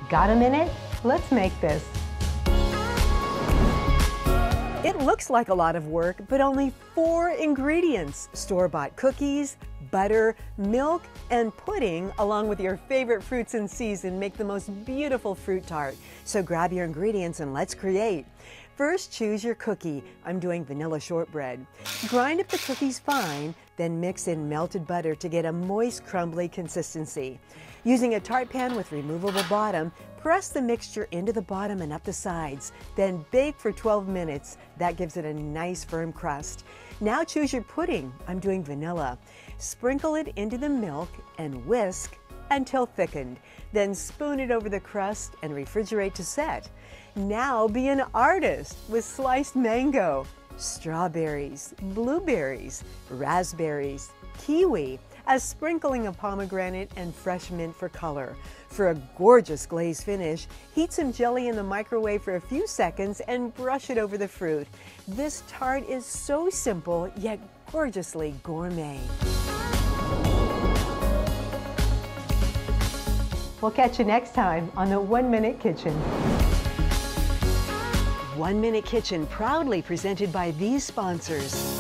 Got a minute? Let's make this. It looks like a lot of work, but only 4 ingredients: store-bought cookies, butter, milk, and pudding, along with your favorite fruits in season, make the most beautiful fruit tart. So grab your ingredients and let's create. First, choose your cookie. I'm doing vanilla shortbread. Grind up the cookies fine, then mix in melted butter to get a moist, crumbly consistency. Using a tart pan with removable bottom, press the mixture into the bottom and up the sides, then bake for 12 minutes. That gives it a nice firm crust. Now choose your pudding. I'm doing vanilla. Sprinkle it into the milk and whisk until thickened. Then spoon it over the crust and refrigerate to set. Now be an artist with sliced mango, strawberries, blueberries, raspberries, kiwi, a sprinkling of pomegranate and fresh mint for color. For a gorgeous glaze finish, heat some jelly in the microwave for a few seconds and brush it over the fruit. This tart is so simple, yet gorgeously gourmet. We'll catch you next time on the 1 Minute Kitchen. 1 Minute Kitchen, proudly presented by these sponsors.